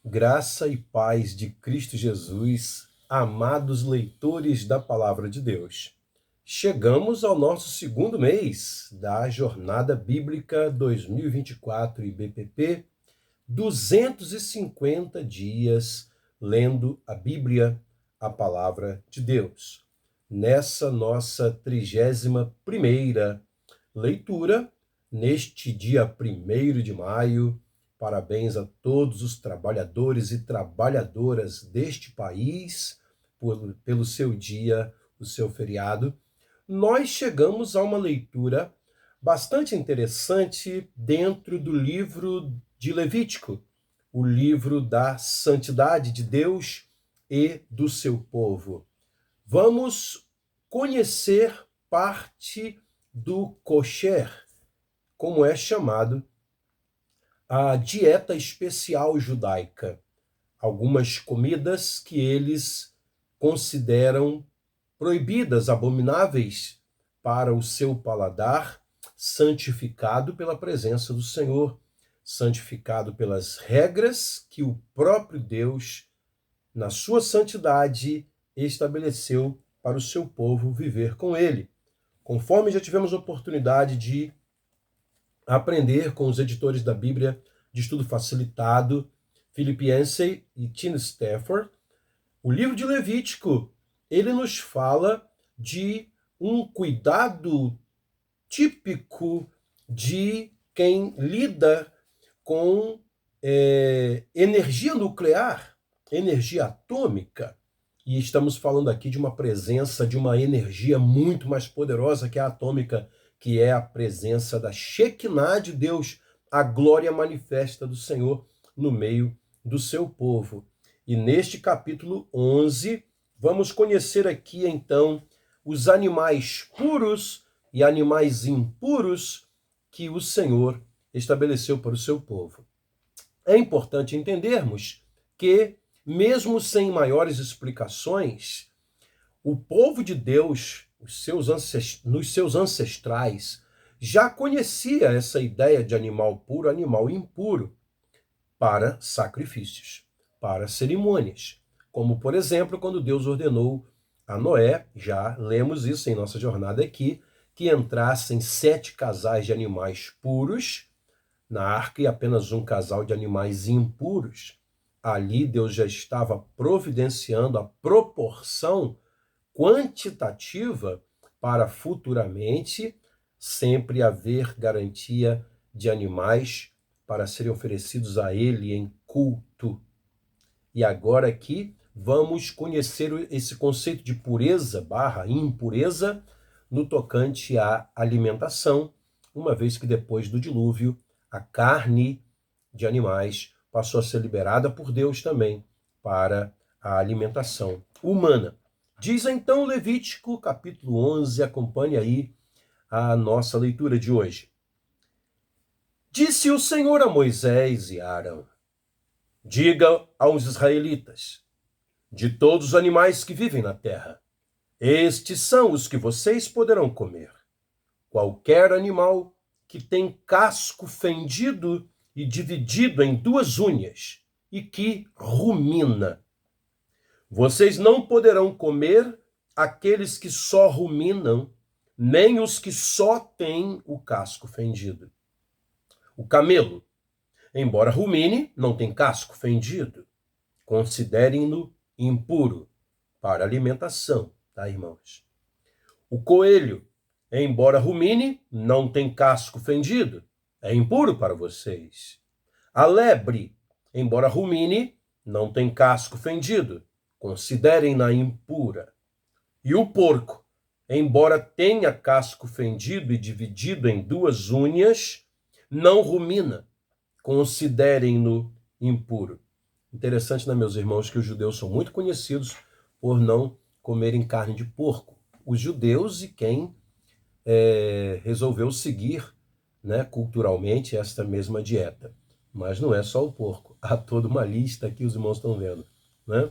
Graça e paz de Cristo Jesus, amados leitores da Palavra de Deus. Chegamos ao nosso segundo mês da Jornada Bíblica 2024 IBPP, 250 dias lendo a Bíblia, a Palavra de Deus. Nessa nossa 31ª leitura, neste dia 1º de maio, parabéns a todos os trabalhadores e trabalhadoras deste país pelo seu dia, o seu feriado. Nós chegamos a uma leitura bastante interessante dentro do livro de Levítico, o livro da santidade de Deus e do seu povo. Vamos conhecer parte do kosher, como é chamado a dieta especial judaica. Algumas comidas que eles consideram proibidas, abomináveis para o seu paladar, santificado pela presença do Senhor, santificado pelas regras que o próprio Deus, na sua santidade, estabeleceu para o seu povo viver com ele. Conforme já tivemos oportunidade de aprender com os editores da Bíblia de estudo facilitado, Philip Yancey e Tim Stafford, o livro de Levítico, ele nos fala de um cuidado típico de quem lida com energia nuclear, energia atômica. E estamos falando aqui de uma presença de uma energia muito mais poderosa que a atômica, que é a presença da Shekinah de Deus, a glória manifesta do Senhor no meio do seu povo. E neste capítulo 11, vamos conhecer aqui então os animais puros e animais impuros que o Senhor estabeleceu para o seu povo. É importante entendermos que, mesmo sem maiores explicações, o povo de Deus, nos seus ancestrais, já conhecia essa ideia de animal puro, animal impuro, para sacrifícios, para cerimônias. Como, por exemplo, quando Deus ordenou a Noé, já lemos isso em nossa jornada aqui, que entrassem 7 casais de animais puros na arca e apenas um casal de animais impuros. Ali Deus já estava providenciando a proporção quantitativa para futuramente sempre haver garantia de animais para serem oferecidos a ele em culto. E agora aqui vamos conhecer esse conceito de pureza / impureza no tocante à alimentação, uma vez que depois do dilúvio a carne de animais passou a ser liberada por Deus também para a alimentação humana. Diz então Levítico, capítulo 11, acompanhe aí a nossa leitura de hoje. Disse o Senhor a Moisés e a Arão: diga aos israelitas, de todos os animais que vivem na terra, estes são os que vocês poderão comer. Qualquer animal que tem casco fendido e dividido em 2 unhas e que rumina. Vocês não poderão comer aqueles que só ruminam, nem os que só têm o casco fendido. O camelo, embora rumine, não tem casco fendido. Considerem-no impuro para alimentação, tá, irmãos? O coelho, embora rumine, não tem casco fendido. É impuro para vocês. A lebre, embora rumine, não tem casco fendido. Considerem-na impura. E o porco, embora tenha casco fendido e dividido em 2 unhas, não rumina. Considerem-no impuro. Interessante, né, meus irmãos, que os judeus são muito conhecidos por não comerem carne de porco. Os judeus e quem resolveu seguir, né, culturalmente esta mesma dieta. Mas não é só o porco. Há toda uma lista que os irmãos estão vendo, né?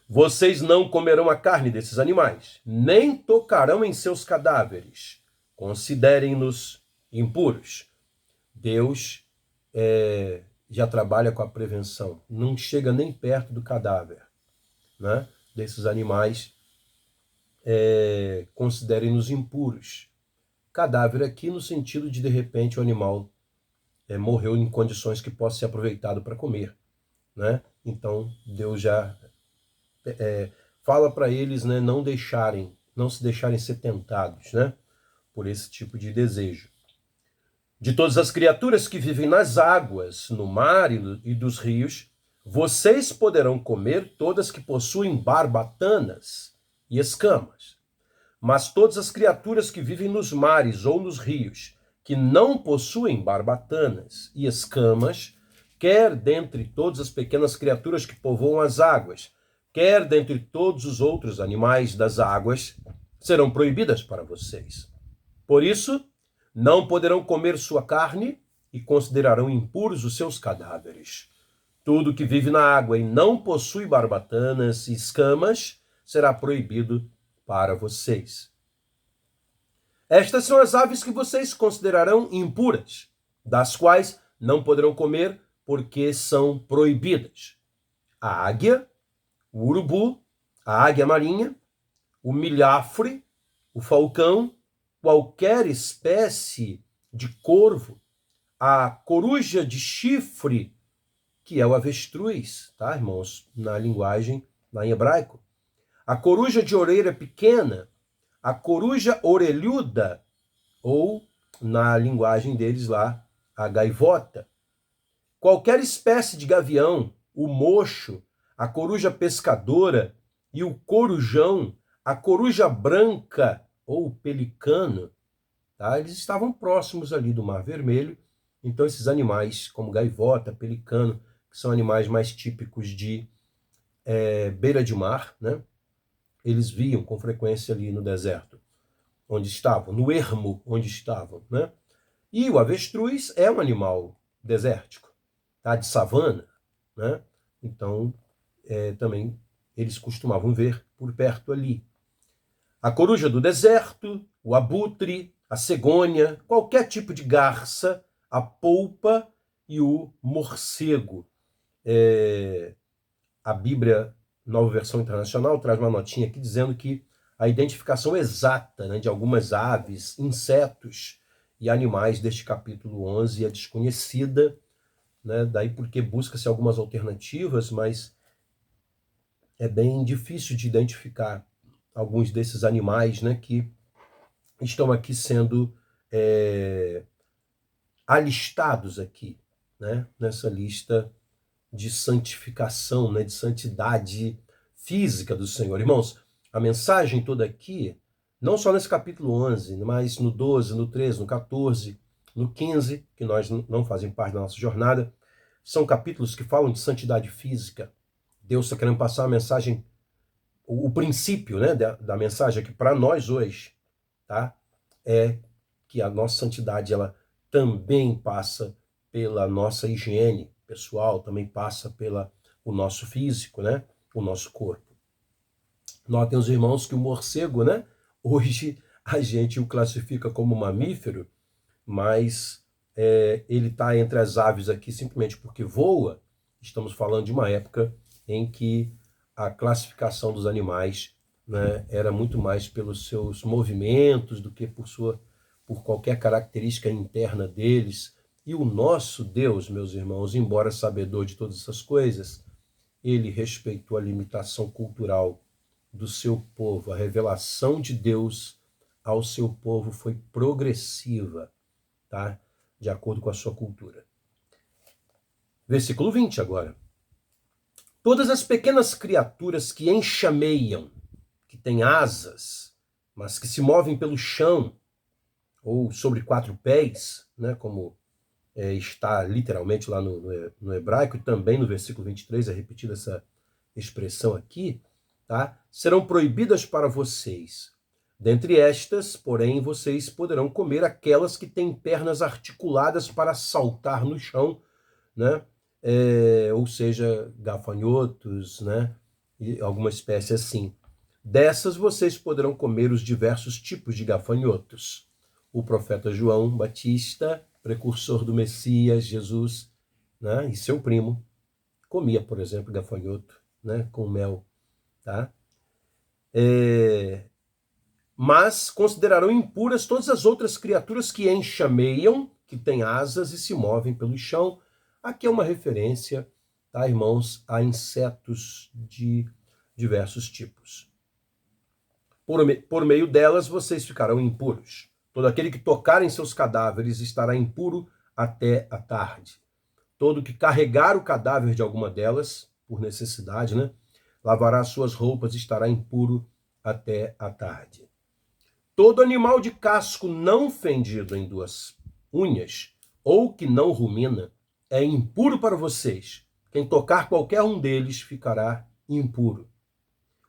Vocês não comerão a carne desses animais, nem tocarão em seus cadáveres. Considerem-nos impuros. Deus já trabalha com a prevenção, não chega nem perto do cadáver, né, desses animais, considerem-nos impuros. Cadáver aqui no sentido de repente, o animal morreu em condições que possa ser aproveitado para comer, né? Então, Deus já fala para eles, né, não se deixarem ser tentados, né, por esse tipo de desejo. De todas as criaturas que vivem nas águas, no mar e dos rios, vocês poderão comer todas que possuem barbatanas e escamas. Mas todas as criaturas que vivem nos mares ou nos rios, que não possuem barbatanas e escamas, quer dentre todas as pequenas criaturas que povoam as águas, quer dentre todos os outros animais das águas, serão proibidas para vocês. Por isso, não poderão comer sua carne e considerarão impuros os seus cadáveres. Tudo que vive na água e não possui barbatanas e escamas será proibido para vocês. Estas são as aves que vocês considerarão impuras, das quais não poderão comer porque são proibidas: a águia, o urubu, a águia marinha, o milhafre, o falcão, qualquer espécie de corvo, a coruja de chifre, que é o avestruz, tá, irmãos? Na linguagem, lá em hebraico. A coruja de orelha pequena, a coruja orelhuda, ou, na linguagem deles lá, a gaivota. Qualquer espécie de gavião, o mocho, a coruja pescadora e o corujão, a coruja branca ou pelicano, tá? Eles estavam próximos ali do Mar Vermelho, então esses animais, como gaivota, pelicano, que são animais mais típicos de beira de mar, né? Eles viam com frequência ali no deserto, onde estavam, no ermo onde estavam, né? E o avestruz é um animal desértico, tá? De savana, né? Então, também eles costumavam ver por perto ali. A coruja do deserto, o abutre, a cegônia, qualquer tipo de garça, a polpa e o morcego. A Bíblia, Nova Versão Internacional, traz uma notinha aqui dizendo que a identificação exata, né, de algumas aves, insetos e animais deste capítulo 11 é desconhecida, né, daí porque busca-se algumas alternativas, mas é bem difícil de identificar alguns desses animais, né, que estão aqui sendo alistados aqui, né, nessa lista de santificação, né, de santidade física do Senhor. Irmãos, a mensagem toda aqui, não só nesse capítulo 11, mas no 12, no 13, no 14, no 15, que nós não fazem parte da nossa jornada, são capítulos que falam de santidade física. Deus está querendo passar a mensagem, o princípio, né, da mensagem aqui para nós hoje, tá? É que a nossa santidade, ela também passa pela nossa higiene pessoal, também passa pela o nosso físico, né? O nosso corpo. Notem os irmãos que o morcego, né? Hoje a gente o classifica como mamífero, mas ele está entre as aves aqui simplesmente porque voa. Estamos falando de uma época em que a classificação dos animais, né, era muito mais pelos seus movimentos do que por qualquer característica interna deles. E o nosso Deus, meus irmãos, embora sabedor de todas essas coisas, ele respeitou a limitação cultural do seu povo. A revelação de Deus ao seu povo foi progressiva, tá? De acordo com a sua cultura. Versículo 20 agora. Todas as pequenas criaturas que enxameiam, que têm asas, mas que se movem pelo chão, ou sobre 4 pés, né, como está literalmente lá no hebraico, e também no versículo 23 é repetida essa expressão aqui, tá? Serão proibidas para vocês. Dentre estas, porém, vocês poderão comer aquelas que têm pernas articuladas para saltar no chão, né? Ou seja, gafanhotos, né? E alguma espécie assim. Dessas vocês poderão comer os diversos tipos de gafanhotos. O profeta João Batista, precursor do Messias, Jesus, né, e seu primo comia, por exemplo, gafanhoto, né, com mel, tá? Mas considerarão impuras todas as outras criaturas que enxameiam, que têm asas e se movem pelo chão. Aqui é uma referência, tá, irmãos, a insetos de diversos tipos. Por meio delas, vocês ficarão impuros. Todo aquele que tocar em seus cadáveres estará impuro até a tarde. Todo que carregar o cadáver de alguma delas, por necessidade, né, lavará suas roupas e estará impuro até a tarde. Todo animal de casco não fendido em duas unhas, ou que não rumina, é impuro para vocês. Quem tocar qualquer um deles ficará impuro.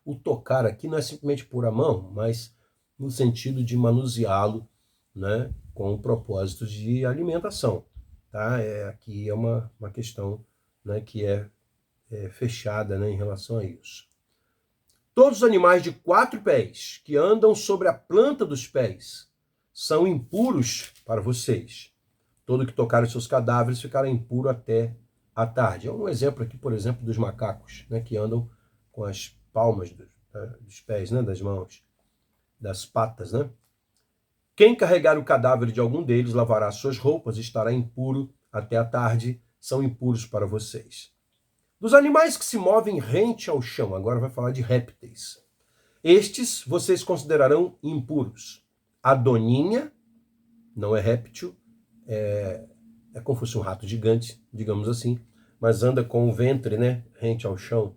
O tocar aqui não é simplesmente pôr a mão, mas no sentido de manuseá-lo, né, com o propósito de alimentação. Tá? Aqui é uma questão, né, que é fechada, né, em relação a isso. Todos os animais de 4 pés que andam sobre a planta dos pés são impuros para vocês. Todo que tocar os seus cadáveres ficará impuro até a tarde. É um exemplo aqui, por exemplo, dos macacos, né, que andam com as palmas dos pés, né, das mãos, das patas, né? Quem carregar o cadáver de algum deles lavará suas roupas e estará impuro até a tarde. São impuros para vocês. Dos animais que se movem rente ao chão, agora vai falar de répteis. Estes vocês considerarão impuros. A doninha, não é réptil, é como se fosse um rato gigante, digamos assim, mas anda com o ventre, né, rente ao chão,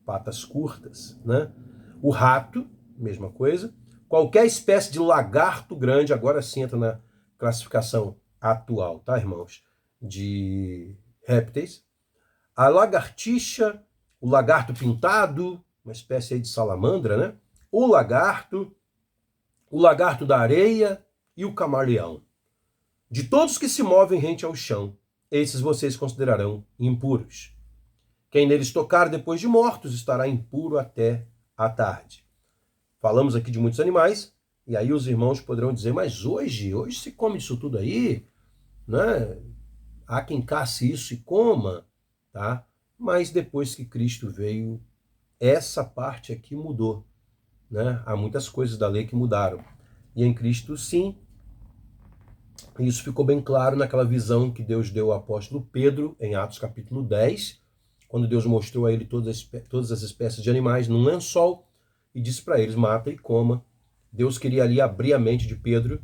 patas curtas, né? O rato, mesma coisa. Qualquer espécie de lagarto grande, agora sim entra na classificação atual, tá, irmãos? De répteis. A lagartixa, o lagarto pintado, uma espécie aí de salamandra, né? O lagarto da areia e o camaleão. De todos que se movem rente ao chão, esses vocês considerarão impuros. Quem neles tocar depois de mortos estará impuro até a tarde. Falamos aqui de muitos animais, e aí os irmãos poderão dizer, mas hoje se come isso tudo aí, né? Há quem casse isso e coma, tá? Mas depois que Cristo veio, essa parte aqui mudou, né? Há muitas coisas da lei que mudaram. E em Cristo, sim, isso ficou bem claro naquela visão que Deus deu ao apóstolo Pedro, em Atos capítulo 10, quando Deus mostrou a ele todas as espécies de animais num lençol e disse para eles, mata e coma. Deus queria ali abrir a mente de Pedro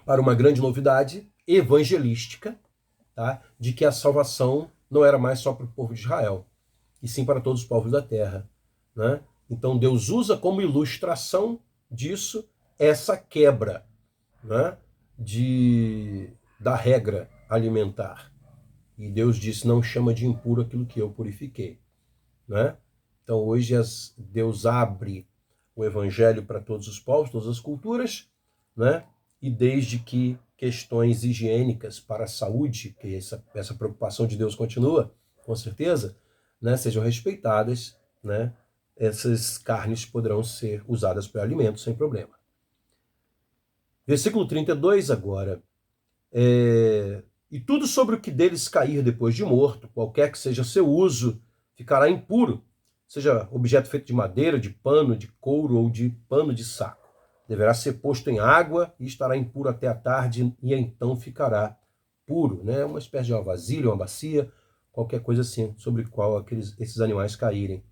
para uma grande novidade evangelística, tá? De que a salvação não era mais só para o povo de Israel, e sim para todos os povos da terra, né? Então Deus usa como ilustração disso essa quebra, né, da regra alimentar. E Deus disse, não chama de impuro aquilo que eu purifiquei, né? Então hoje Deus abre o evangelho para todos os povos, todas as culturas, né? E desde que questões higiênicas para a saúde, que essa preocupação de Deus continua, com certeza, né, sejam respeitadas, né? Essas carnes poderão ser usadas para alimento sem problema. Versículo 32 agora. E tudo sobre o que deles cair depois de morto, qualquer que seja seu uso, ficará impuro, seja objeto feito de madeira, de pano, de couro ou de pano de saco. Deverá ser posto em água e estará impuro até a tarde, e então ficará puro, né? Uma espécie de uma vasilha, uma bacia, qualquer coisa assim, sobre qual esses animais caírem.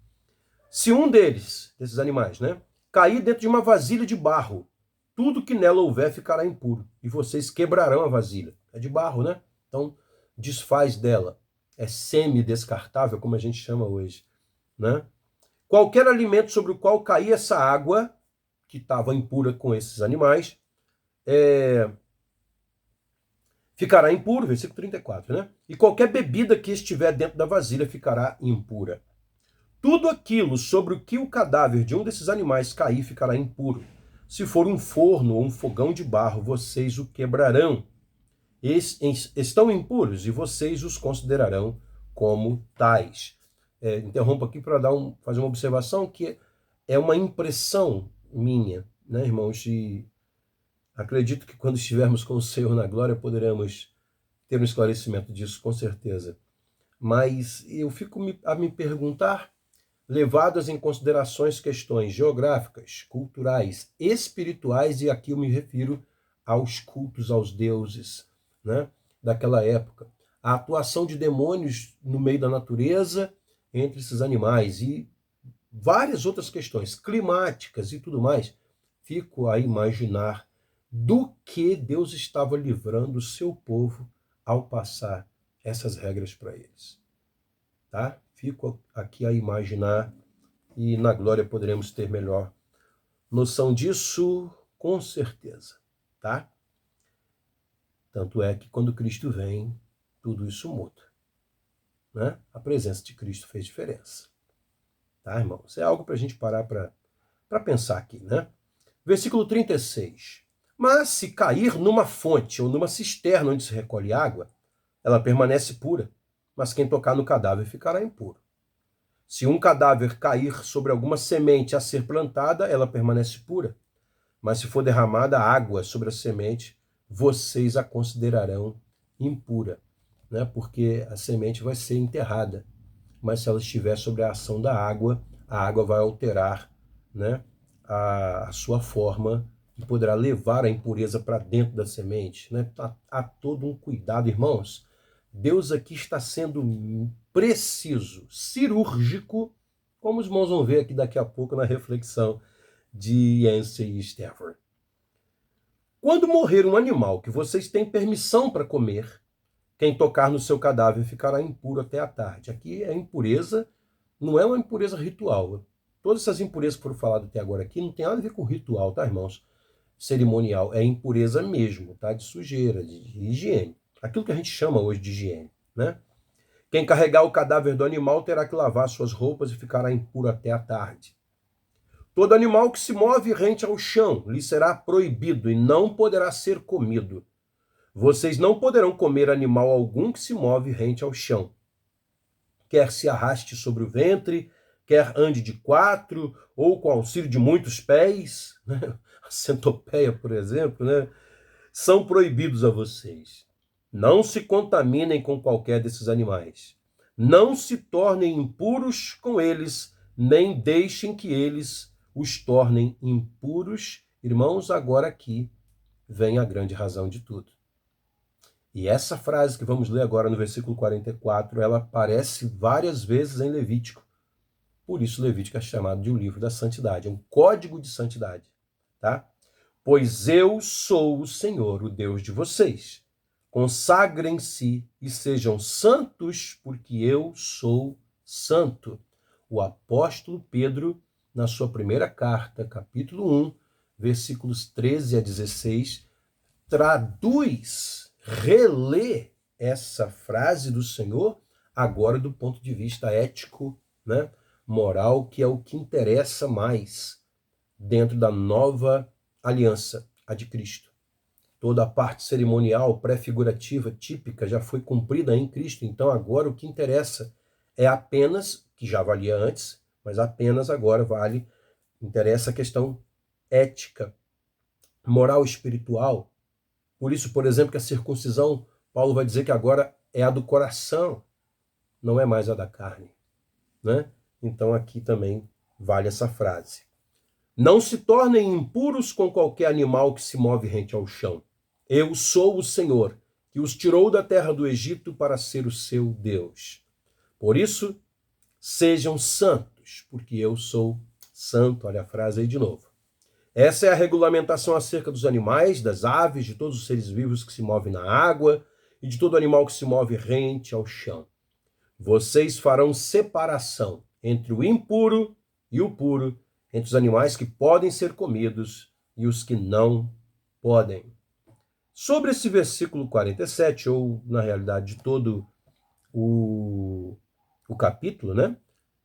Se um desses animais, né, cair dentro de uma vasilha de barro, tudo que nela houver ficará impuro, e vocês quebrarão a vasilha. É de barro, né? Então, desfaz dela. É semi-descartável, como a gente chama hoje, né? Qualquer alimento sobre o qual cair essa água, que estava impura com esses animais, ficará impuro, versículo 34, né? E qualquer bebida que estiver dentro da vasilha ficará impura. Tudo aquilo sobre o que o cadáver de um desses animais cair ficará impuro. Se for um forno ou um fogão de barro, vocês o quebrarão. Estão impuros e vocês os considerarão como tais. Interrompo aqui para fazer uma observação que é uma impressão minha, né, irmãos? E acredito que quando estivermos com o Senhor na glória poderemos ter um esclarecimento disso, com certeza. Mas eu fico a me perguntar, levadas em considerações questões geográficas, culturais, espirituais, e aqui eu me refiro aos cultos aos deuses, né, daquela época, a atuação de demônios no meio da natureza, entre esses animais, e várias outras questões climáticas e tudo mais, fico a imaginar do que Deus estava livrando o seu povo ao passar essas regras para eles. Tá? Fico aqui a imaginar, e na glória poderemos ter melhor noção disso, com certeza, tá? Tanto é que quando Cristo vem, tudo isso muda, né? A presença de Cristo fez diferença, tá, irmãos? É algo para a gente parar para pensar aqui, né? Versículo 36. Mas se cair numa fonte ou numa cisterna onde se recolhe água, ela permanece pura, mas quem tocar no cadáver ficará impuro. Se um cadáver cair sobre alguma semente a ser plantada, ela permanece pura. Mas se for derramada água sobre a semente, vocês a considerarão impura, né? Porque a semente vai ser enterrada. Mas se ela estiver sobre a ação da água, a água vai alterar, né, a sua forma e poderá levar a impureza para dentro da semente, né? Há todo um cuidado, irmãos. Deus aqui está sendo preciso, cirúrgico, como os irmãos vão ver aqui daqui a pouco na reflexão de Yancey e Stafford. Quando morrer um animal que vocês têm permissão para comer, quem tocar no seu cadáver ficará impuro até a tarde. Aqui a impureza não é uma impureza ritual. Todas essas impurezas que foram faladas até agora aqui não tem nada a ver com ritual, tá, irmãos? Cerimonial. É impureza mesmo, tá? De sujeira, de higiene. Aquilo que a gente chama hoje de higiene, né? Quem carregar o cadáver do animal terá que lavar suas roupas e ficará impuro até a tarde. Todo animal que se move rente ao chão lhe será proibido e não poderá ser comido. Vocês não poderão comer animal algum que se move rente ao chão. Quer se arraste sobre o ventre, quer ande de 4, ou com auxílio de muitos pés, né? A centopeia, por exemplo, né? São proibidos a vocês. Não se contaminem com qualquer desses animais. Não se tornem impuros com eles, nem deixem que eles os tornem impuros. Irmãos, agora aqui vem a grande razão de tudo. E essa frase que vamos ler agora no versículo 44, ela aparece várias vezes em Levítico. Por isso Levítico é chamado de um livro da santidade, é um código de santidade, tá? Pois eu sou o Senhor, o Deus de vocês. Consagrem-se e sejam santos, porque eu sou santo. O apóstolo Pedro, na sua primeira carta, capítulo 1, versículos 13 a 16, relê essa frase do Senhor agora do ponto de vista ético, né, moral, que é o que interessa mais dentro da nova aliança, a de Cristo. Toda a parte cerimonial, pré-figurativa, típica, já foi cumprida em Cristo. Então agora o que interessa é apenas, que já valia antes, mas apenas agora interessa a questão ética, moral, espiritual. Por isso, por exemplo, que a circuncisão, Paulo vai dizer que agora é a do coração, não é mais a da carne, né? Então aqui também vale essa frase. Não se tornem impuros com qualquer animal que se move rente ao chão. Eu sou o Senhor, que os tirou da terra do Egito para ser o seu Deus. Por isso, sejam santos, porque eu sou santo. Olha a frase aí de novo. Essa é a regulamentação acerca dos animais, das aves, de todos os seres vivos que se movem na água e de todo animal que se move rente ao chão. Vocês farão separação entre o impuro e o puro, entre os animais que podem ser comidos e os que não podem. Sobre esse versículo 47, ou na realidade de todo o capítulo, né?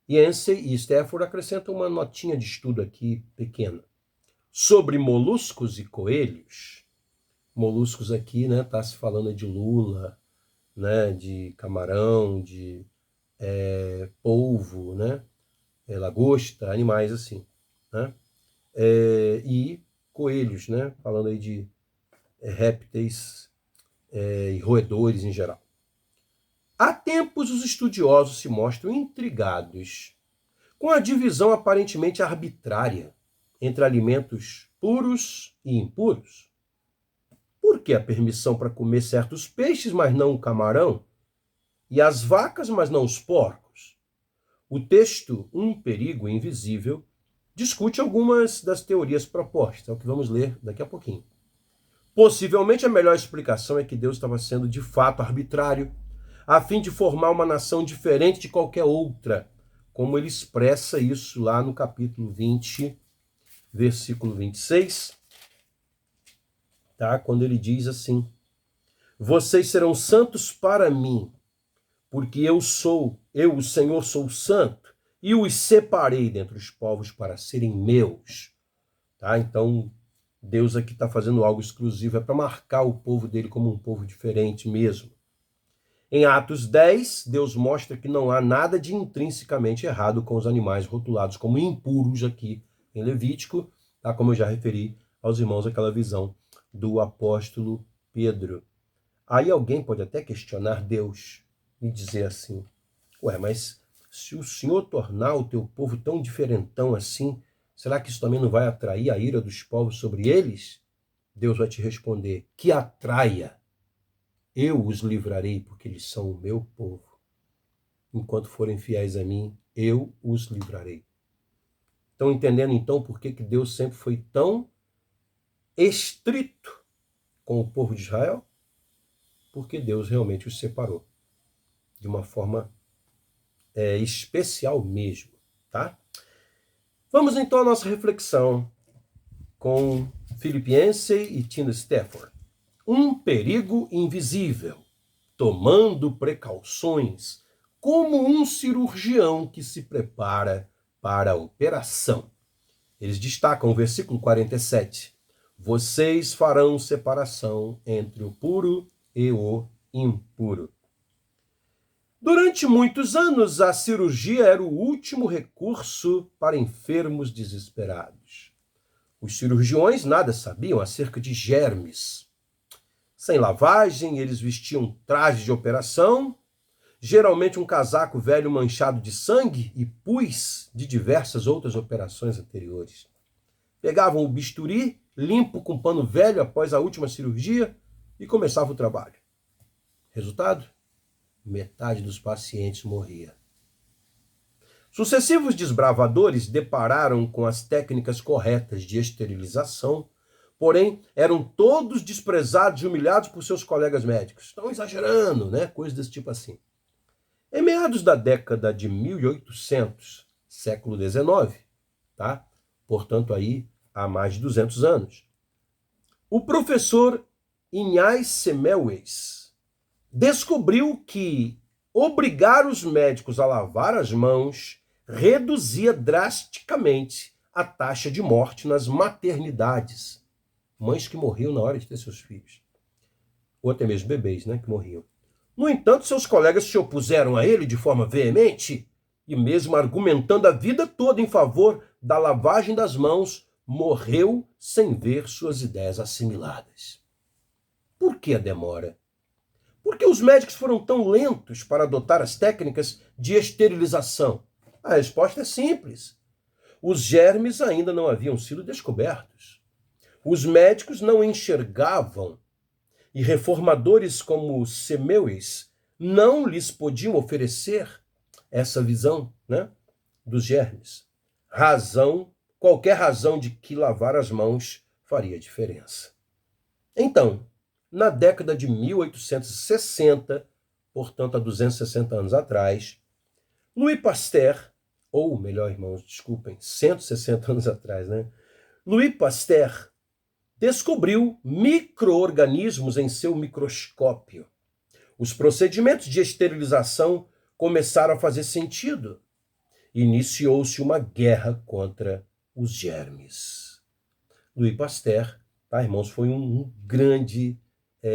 Yancey e Stafford acrescentam uma notinha de estudo aqui pequena. Sobre moluscos e coelhos, moluscos aqui, né, tá se falando de lula, né, de camarão, de polvo, né, lagosta, animais assim, né, e coelhos, né, falando aí de répteis e roedores em geral. Há tempos, os estudiosos se mostram intrigados com a divisão aparentemente arbitrária entre alimentos puros e impuros. Por que a permissão para comer certos peixes, mas não o camarão? E as vacas, mas não os porcos? O texto Um Perigo Invisível discute algumas das teorias propostas, é o que vamos ler daqui a pouquinho. Possivelmente a melhor explicação é que Deus estava sendo de fato arbitrário, a fim de formar uma nação diferente de qualquer outra, como ele expressa isso lá no capítulo 20, versículo 26, tá? Quando ele diz assim: vocês serão santos para mim, porque eu, o Senhor, sou santo, e os separei dentre os povos para serem meus. Tá? Então, Deus aqui está fazendo algo exclusivo, é para marcar o povo dele como um povo diferente mesmo. Em Atos 10, Deus mostra que não há nada de intrinsecamente errado com os animais rotulados como impuros aqui em Levítico, tá? Como eu já referi aos irmãos aquela visão do apóstolo Pedro. Aí alguém pode até questionar Deus e dizer assim: ué, mas se o Senhor tornar o teu povo tão diferentão assim, será que isso também não vai atrair a ira dos povos sobre eles? Deus vai te responder: que atraia. Eu os livrarei, porque eles são o meu povo. Enquanto forem fiéis a mim, eu os livrarei. Estão entendendo então por que Deus sempre foi tão estrito com o povo de Israel? Porque Deus realmente os separou. De uma forma especial mesmo, tá? Vamos então à nossa reflexão com Philip Yancey e Tina Stafford. Um perigo invisível, tomando precauções, como um cirurgião que se prepara para a operação. Eles destacam o versículo 47. Vocês farão separação entre o puro e o impuro. Durante muitos anos, a cirurgia era o último recurso para enfermos desesperados. Os cirurgiões nada sabiam acerca de germes. Sem lavagem, eles vestiam trajes de operação, geralmente um casaco velho manchado de sangue e pus de diversas outras operações anteriores. Pegavam o bisturi, limpo com pano velho após a última cirurgia, e começava o trabalho. Resultado? Metade dos pacientes morria. Sucessivos desbravadores depararam com as técnicas corretas de esterilização, porém eram todos desprezados e humilhados por seus colegas médicos. Estão exagerando, né? Coisas desse tipo assim. Em meados da década de 1800, século XIX, tá? Portanto aí há mais de 200 anos, o professor Ignaz Semmelweis descobriu que obrigar os médicos a lavar as mãos reduzia drasticamente a taxa de morte nas maternidades. Mães que morriam na hora de ter seus filhos. Ou até mesmo bebês, né, que morriam. No entanto, seus colegas se opuseram a ele de forma veemente e mesmo argumentando a vida toda em favor da lavagem das mãos, morreu sem ver suas ideias assimiladas. Por que a demora? Por que os médicos foram tão lentos para adotar as técnicas de esterilização? A resposta é simples. Os germes ainda não haviam sido descobertos. Os médicos não enxergavam e reformadores como Semmelweis não lhes podiam oferecer essa visão, né, dos germes. Qualquer razão de que lavar as mãos faria diferença. Então, na década de 1860, portanto há 260 anos atrás, Louis Pasteur, ou melhor, irmãos, desculpem, 160 anos atrás, né? Louis Pasteur descobriu micro-organismos em seu microscópio. Os procedimentos de esterilização começaram a fazer sentido. Iniciou-se uma guerra contra os germes. Louis Pasteur, tá, irmãos, foi um grande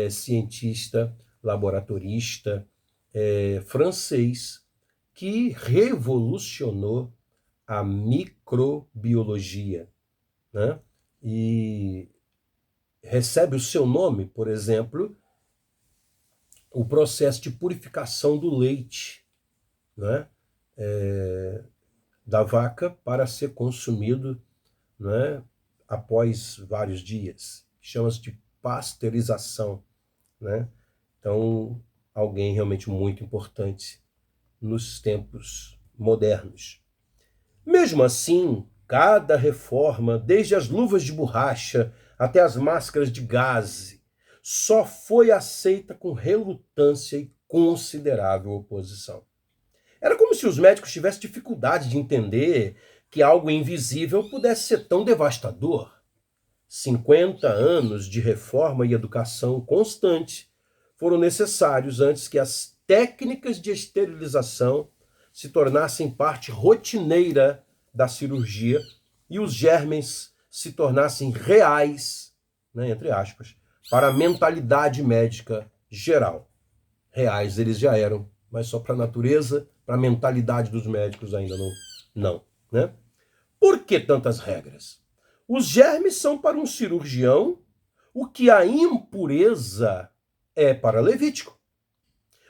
cientista, laboratorista francês que revolucionou a microbiologia, né? E recebe o seu nome, por exemplo, o processo de purificação do leite, né, da vaca para ser consumido, né, após vários dias. Chama-se de pasteurização, né? Então, alguém realmente muito importante nos tempos modernos. Mesmo assim, cada reforma, desde as luvas de borracha até as máscaras de gaze, só foi aceita com relutância e considerável oposição. Era como se os médicos tivessem dificuldade de entender que algo invisível pudesse ser tão devastador. 50 anos de reforma e educação constante foram necessários antes que as técnicas de esterilização se tornassem parte rotineira da cirurgia e os germes se tornassem reais, né, entre aspas, para a mentalidade médica geral. Reais eles já eram, mas só para a natureza, para a mentalidade dos médicos ainda não, né? Por que tantas regras? Os germes são para um cirurgião o que a impureza é para Levítico.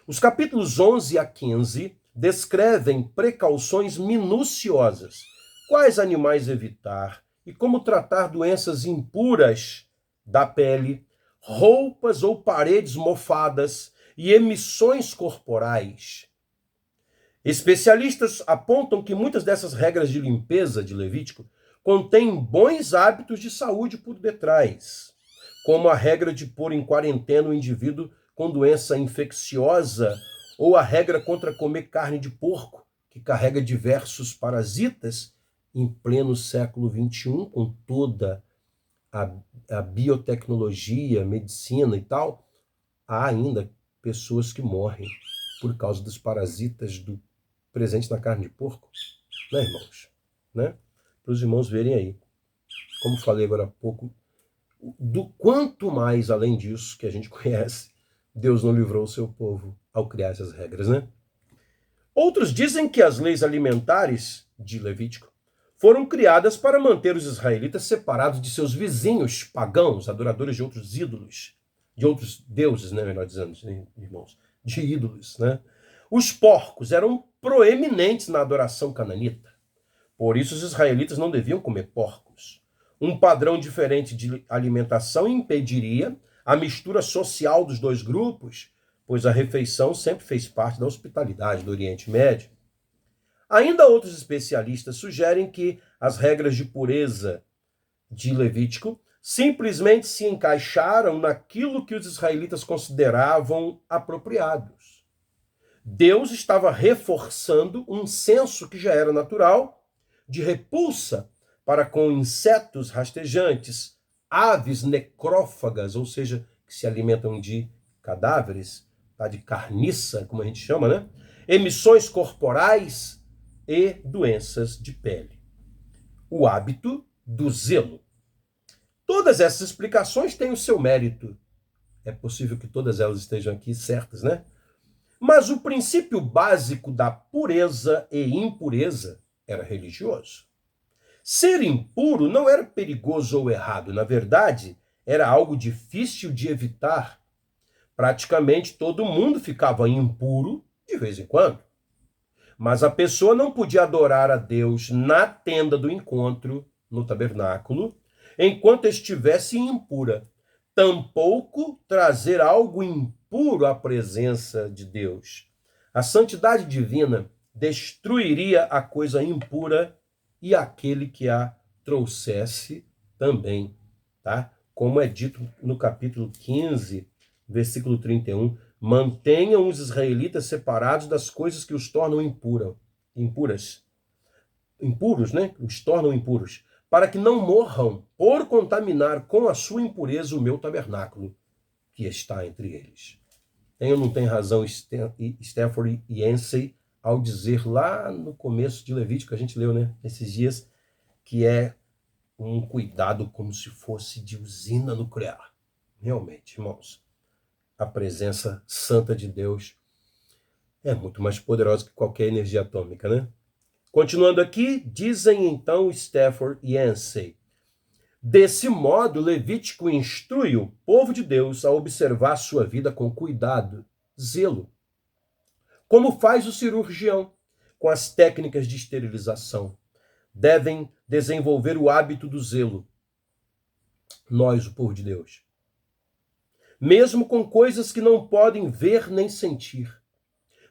Os capítulos 11 a 15 descrevem precauções minuciosas, quais animais evitar e como tratar doenças impuras da pele, roupas ou paredes mofadas e emissões corporais. Especialistas apontam que muitas dessas regras de limpeza de Levítico contêm bons hábitos de saúde por detrás, como a regra de pôr em quarentena o indivíduo com doença infecciosa ou a regra contra comer carne de porco, que carrega diversos parasitas em pleno século XXI, com toda a biotecnologia, medicina e tal. Há ainda pessoas que morrem por causa dos parasitas presentes na carne de porco, né, irmãos? Né? Para os irmãos verem aí, como falei agora há pouco, do quanto mais, além disso, que a gente conhece, Deus não livrou o seu povo ao criar essas regras, né? Outros dizem que as leis alimentares de Levítico foram criadas para manter os israelitas separados de seus vizinhos pagãos, adoradores de outros ídolos, de outros deuses, né, melhor dizendo, irmãos, de ídolos, né? Os porcos eram proeminentes na adoração cananita. Por isso os israelitas não deviam comer porcos. Um padrão diferente de alimentação impediria a mistura social dos dois grupos, pois a refeição sempre fez parte da hospitalidade do Oriente Médio. Ainda outros especialistas sugerem que as regras de pureza de Levítico simplesmente se encaixaram naquilo que os israelitas consideravam apropriados. Deus estava reforçando um senso que já era natural de repulsa para com insetos rastejantes, aves necrófagas, ou seja, que se alimentam de cadáveres, tá? De carniça, como a gente chama, né? Emissões corporais e doenças de pele. O hábito do zelo. Todas essas explicações têm o seu mérito. É possível que todas elas estejam aqui certas, né? Mas o princípio básico da pureza e impureza era religioso. Ser impuro não era perigoso ou errado, na verdade, era algo difícil de evitar. Praticamente todo mundo ficava impuro de vez em quando. Mas a pessoa não podia adorar a Deus na tenda do encontro, no tabernáculo, enquanto estivesse impura. Tampouco trazer algo impuro à presença de Deus. A santidade divina destruiria a coisa impura e aquele que a trouxesse também, tá? Como é dito no capítulo 15, versículo 31, mantenham os israelitas separados das coisas que os tornam impuros, né? Os tornam impuros, para que não morram por contaminar com a sua impureza o meu tabernáculo, que está entre eles. Tem ou não tem razão Stafford e Yancey ao dizer lá no começo de Levítico, a gente leu, né, esses dias, que é um cuidado como se fosse de usina nuclear. Realmente, irmãos, a presença santa de Deus é muito mais poderosa que qualquer energia atômica, né? Continuando aqui, dizem então Stafford e Yancey: desse modo, Levítico instrui o povo de Deus a observar sua vida com cuidado, zelo, como faz o cirurgião com as técnicas de esterilização. Devem desenvolver o hábito do zelo. Nós, o povo de Deus. Mesmo com coisas que não podem ver nem sentir.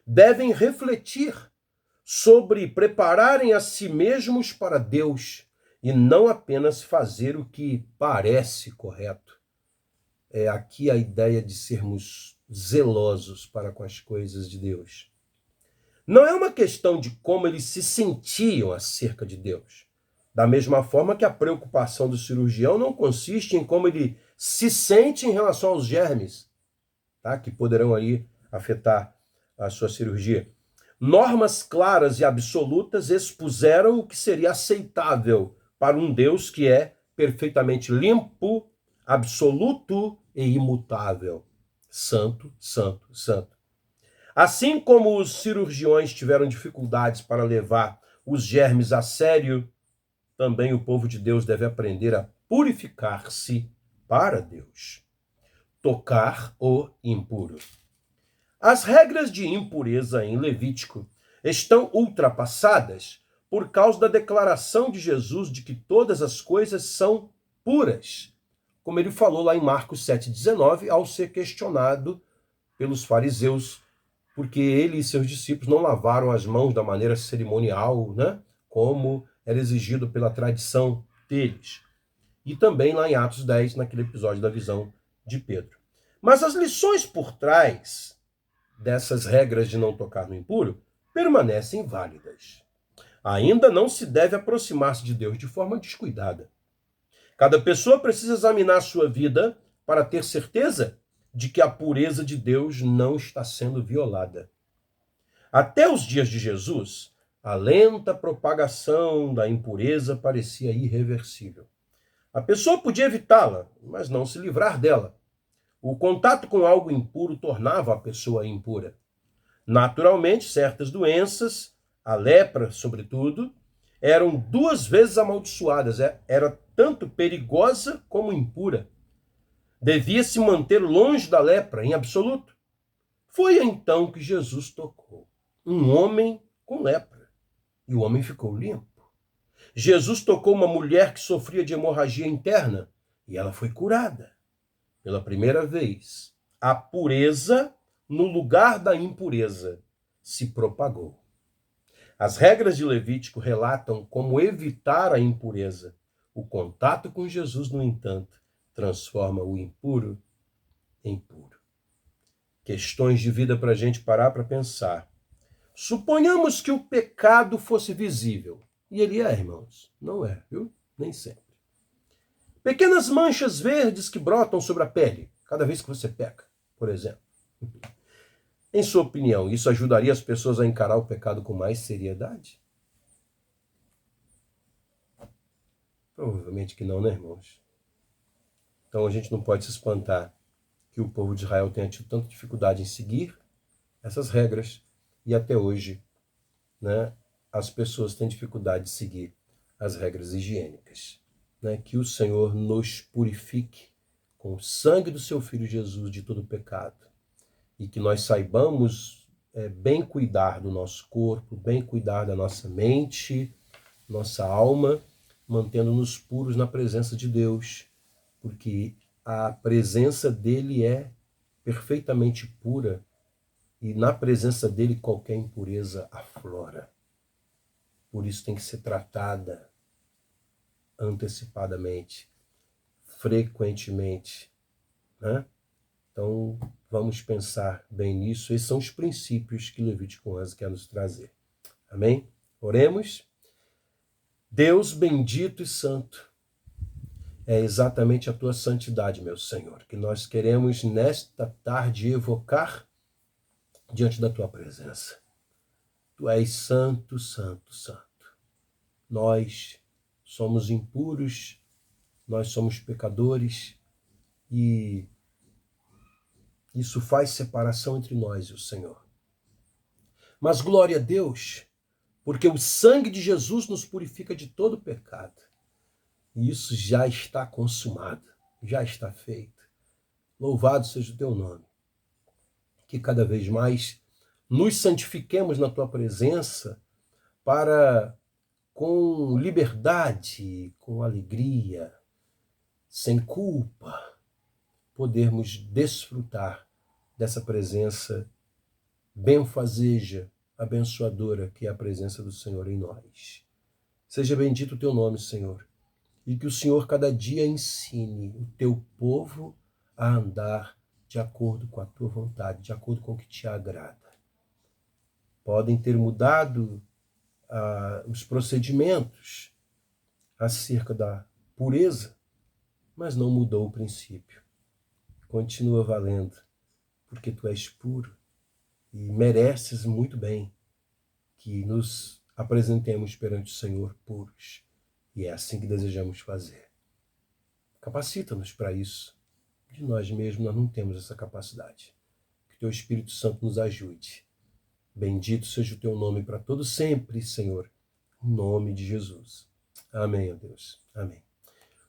Devem refletir sobre prepararem a si mesmos para Deus e não apenas fazer o que parece correto. É aqui a ideia de sermos zelosos para com as coisas de Deus. Não é uma questão de como eles se sentiam acerca de Deus. Da mesma forma que a preocupação do cirurgião não consiste em como ele se sente em relação aos germes, tá? Que poderão aí afetar a sua cirurgia. Normas claras e absolutas expuseram o que seria aceitável para um Deus que é perfeitamente limpo, absoluto e imutável. Santo, santo, santo. Assim como os cirurgiões tiveram dificuldades para levar os germes a sério, também o povo de Deus deve aprender a purificar-se para Deus. Tocar o impuro. As regras de impureza em Levítico estão ultrapassadas por causa da declaração de Jesus de que todas as coisas são puras, como ele falou lá em Marcos 7,19, ao ser questionado pelos fariseus, porque ele e seus discípulos não lavaram as mãos da maneira cerimonial, né, como era exigido pela tradição deles. E também lá em Atos 10, naquele episódio da visão de Pedro. Mas as lições por trás dessas regras de não tocar no impuro permanecem válidas. Ainda não se deve aproximar-se de Deus de forma descuidada. Cada pessoa precisa examinar a sua vida para ter certeza de que a pureza de Deus não está sendo violada. Até os dias de Jesus, a lenta propagação da impureza parecia irreversível. A pessoa podia evitá-la, mas não se livrar dela. O contato com algo impuro tornava a pessoa impura. Naturalmente, certas doenças, a lepra, sobretudo, eram 2 vezes amaldiçoadas. Era tanto perigosa como impura. Devia se manter longe da lepra, em absoluto. Foi então que Jesus tocou um homem com lepra, e o homem ficou limpo. Jesus tocou uma mulher que sofria de hemorragia interna, e ela foi curada. Pela primeira vez, a pureza no lugar da impureza se propagou. As regras de Levítico relatam como evitar a impureza. O contato com Jesus, no entanto, transforma o impuro em puro. Questões de vida para a gente parar para pensar. Suponhamos que o pecado fosse visível. E ele é, irmãos. Não é, viu? Nem sempre. Pequenas manchas verdes que brotam sobre a pele cada vez que você peca, por exemplo. Em sua opinião, isso ajudaria as pessoas a encarar o pecado com mais seriedade? Provavelmente que não, né, irmãos? Então a gente não pode se espantar que o povo de Israel tenha tido tanta dificuldade em seguir essas regras e até hoje, né, as pessoas têm dificuldade de seguir as regras higiênicas. Né? Que o Senhor nos purifique com o sangue do seu Filho Jesus de todo pecado e que nós saibamos bem cuidar do nosso corpo, bem cuidar da nossa mente, nossa alma, mantendo-nos puros na presença de Deus, porque a presença dele é perfeitamente pura e na presença dele qualquer impureza aflora. Por isso tem que ser tratada antecipadamente, frequentemente, né? Então, vamos pensar bem nisso. Esses são os princípios que Levítico 11 quer nos trazer. Amém? Oremos. Deus bendito e santo, é exatamente a tua santidade, meu Senhor, que nós queremos nesta tarde evocar diante da tua presença. Tu és santo, santo, santo. Nós somos impuros, nós somos pecadores e isso faz separação entre nós e o Senhor. Mas glória a Deus, porque o sangue de Jesus nos purifica de todo pecado. E isso já está consumado, já está feito. Louvado seja o teu nome. que cada vez mais nos santifiquemos na tua presença para, com liberdade, com alegria, sem culpa, podermos desfrutar dessa presença benfazeja, abençoadora, que é a presença do Senhor em nós. Seja bendito o teu nome, Senhor, e que o Senhor cada dia ensine o teu povo a andar de acordo com a tua vontade, de acordo com o que te agrada. Podem ter mudado os procedimentos acerca da pureza, mas não mudou o princípio. Continua valendo, porque tu és puro e mereces muito bem que nos apresentemos perante o Senhor puros. E é assim que desejamos fazer. Capacita-nos para isso. De nós mesmos nós não temos essa capacidade. Que teu Espírito Santo nos ajude. Bendito seja o teu nome para todo sempre, Senhor. Em nome de Jesus. Amém, ó Deus. Amém.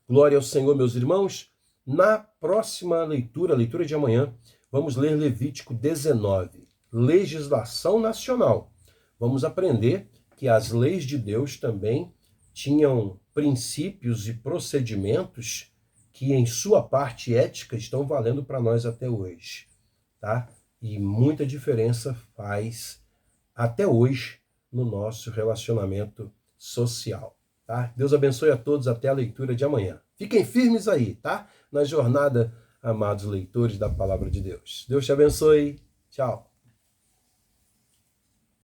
Glória ao Senhor, meus irmãos. Na próxima leitura, a leitura de amanhã, vamos ler Levítico 19, legislação nacional. Vamos aprender que as leis de Deus também tinham princípios e procedimentos que, em sua parte ética, estão valendo para nós até hoje, tá? E muita diferença faz até hoje no nosso relacionamento social, tá? Deus abençoe a todos, até a leitura de amanhã. Fiquem firmes aí, tá? Na jornada, amados leitores da Palavra de Deus. Deus te abençoe. Tchau.